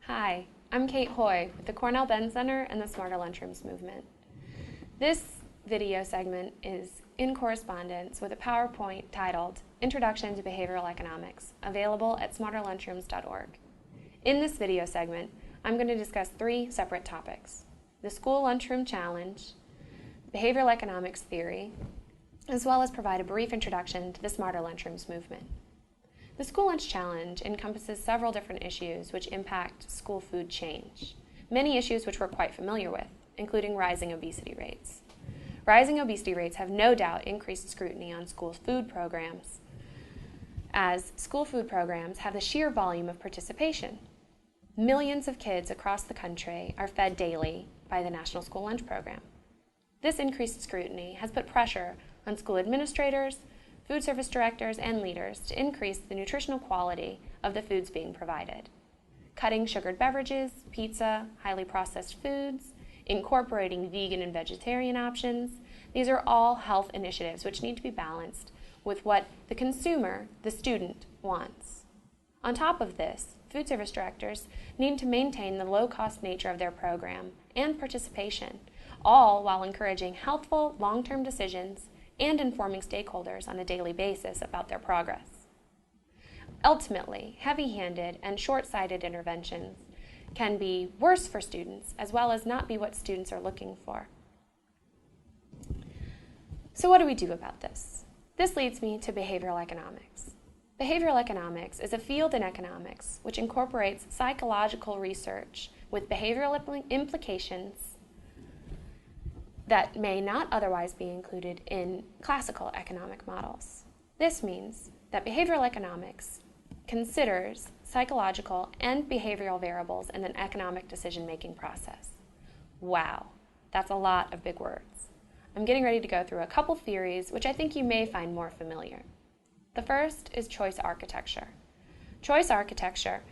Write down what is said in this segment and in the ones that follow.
Hi, I'm Kate Hoy with the Cornell Benn Center and the Smarter Lunchrooms movement. This video segment is in correspondence with a PowerPoint titled Introduction to Behavioral Economics, available at smarterlunchrooms.org. In this video segment, I'm going to discuss three separate topics: the School Lunchroom Challenge, behavioral economics theory, as well as provide a brief introduction to the Smarter Lunchrooms movement. The School Lunch Challenge encompasses several different issues which impact school food change, many issues which we're quite familiar with, including rising obesity rates. Rising obesity rates have no doubt increased scrutiny on school food programs, as school food programs have the sheer volume of participation. Millions of kids across the country are fed daily by the National School Lunch Program. This increased scrutiny has put pressure on school administrators, food service directors, and leaders to increase the nutritional quality of the foods being provided. Cutting sugared beverages, pizza, highly processed foods, incorporating vegan and vegetarian options, these are all health initiatives which need to be balanced with what the consumer, the student, wants. On top of this, food service directors need to maintain the low-cost nature of their program and participation, all while encouraging healthful, long-term decisions and informing stakeholders on a daily basis about their progress. Ultimately, heavy-handed and short-sighted interventions can be worse for students, as well as not be what students are looking for. So what do we do about this? This leads me to behavioral economics. Behavioral economics is a field in economics which incorporates psychological research with behavioral implications that may not otherwise be included in classical economic models. This means that behavioral economics considers psychological and behavioral variables in an economic decision-making process. Wow, that's a lot of big words. I'm getting ready to go through a couple theories which I think you may find more familiar. The first is choice architecture. Choice architecture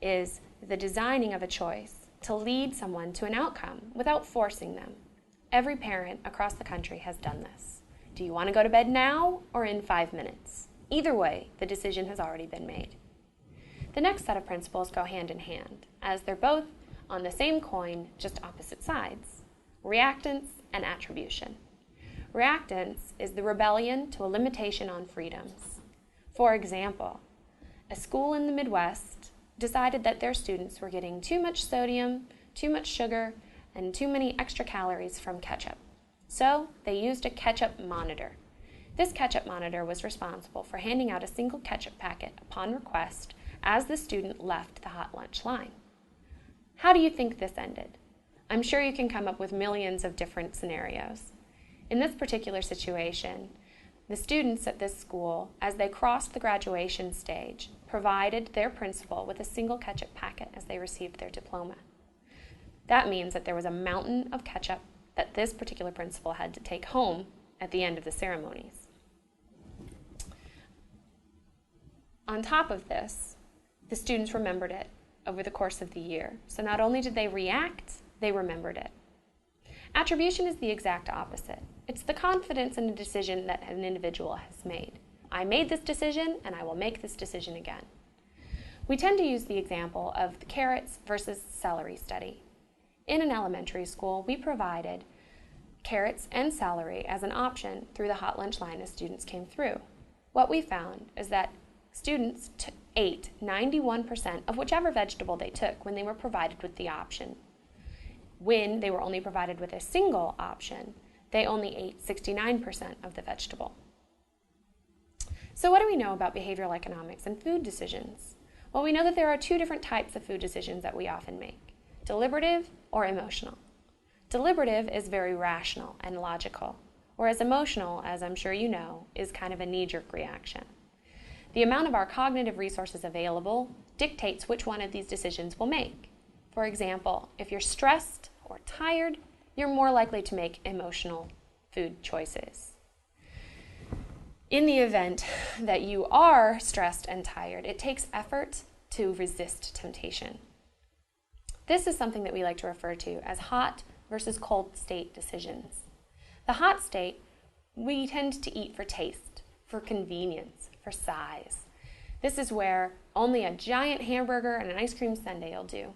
is the designing of a choice to lead someone to an outcome without forcing them. Every parent across the country has done this. Do you want to go to bed now or in 5 minutes? Either way, the decision has already been made. The next set of principles go hand in hand, as they're both on the same coin, just opposite sides: reactance and attribution. Reactance is the rebellion to a limitation on freedoms. For example, a school in the Midwest decided that their students were getting too much sodium, too much sugar, and too many extra calories from ketchup. So they used a ketchup monitor. This ketchup monitor was responsible for handing out a single ketchup packet upon request as the student left the hot lunch line. How do you think this ended? I'm sure you can come up with millions of different scenarios. In this particular situation, the students at this school, as they crossed the graduation stage, provided their principal with a single ketchup packet as they received their diploma. That means that there was a mountain of ketchup that this particular principal had to take home at the end of the ceremonies. On top of this, the students remembered it over the course of the year. So not only did they react, they remembered it. Attribution is the exact opposite. It's the confidence in a decision that an individual has made. I made this decision, and I will make this decision again. We tend to use the example of the carrots versus celery study. In an elementary school, we provided carrots and celery as an option through the hot lunch line as students came through. What we found is that students ate 91% of whichever vegetable they took when they were provided with the option. When they were only provided with a single option, they only ate 69% of the vegetable. So what do we know about behavioral economics and food decisions? Well, we know that there are two different types of food decisions that we often make: deliberative or emotional. Deliberative is very rational and logical, whereas emotional, as I'm sure you know, is kind of a knee-jerk reaction. The amount of our cognitive resources available dictates which one of these decisions we'll make. For example, if you're stressed or tired, you're more likely to make emotional food choices. In the event that you are stressed and tired, it takes effort to resist temptation. This is something that we like to refer to as hot versus cold state decisions. The hot state, we tend to eat for taste, for convenience, for size. This is where only a giant hamburger and an ice cream sundae will do.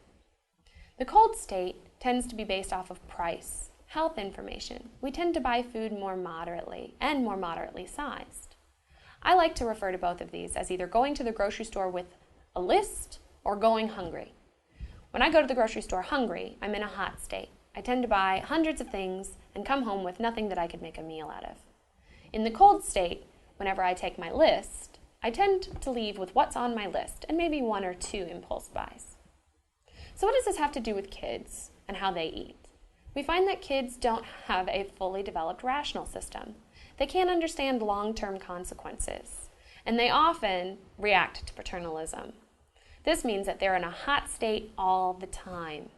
The cold state tends to be based off of price, health information. We tend to buy food more moderately and more moderately sized. I like to refer to both of these as either going to the grocery store with a list or going hungry. When I go to the grocery store hungry, I'm in a hot state. I tend to buy hundreds of things and come home with nothing that I could make a meal out of. In the cold state, whenever I take my list, I tend to leave with what's on my list and maybe 1 or 2 impulse buys. So what does this have to do with kids and how they eat? We find that kids don't have a fully developed rational system. They can't understand long-term consequences, and they often react to paternalism. This means that they're in a hot state all the time.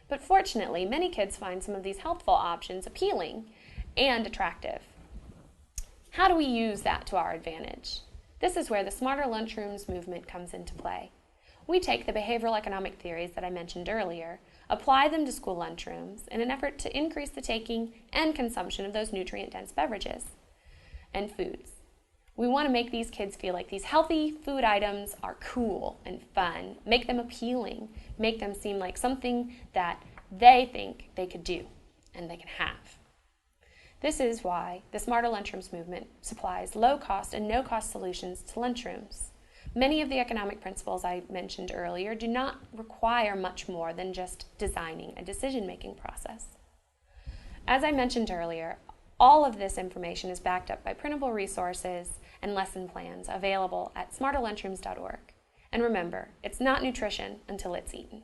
But fortunately, many kids find some of these healthful options appealing and attractive. How do we use that to our advantage? This is where the Smarter Lunchrooms movement comes into play. We take the behavioral economic theories that I mentioned earlier, apply them to school lunchrooms in an effort to increase the taking and consumption of those nutrient-dense beverages and foods. We want to make these kids feel like these healthy food items are cool and fun, make them appealing, make them seem like something that they think they could do and they can have. This is why the Smarter Lunchrooms movement supplies low-cost and no-cost solutions to lunchrooms. Many of the economic principles I mentioned earlier do not require much more than just designing a decision-making process. As I mentioned earlier, all of this information is backed up by printable resources and lesson plans available at smarterlunchrooms.org. And remember, it's not nutrition until it's eaten.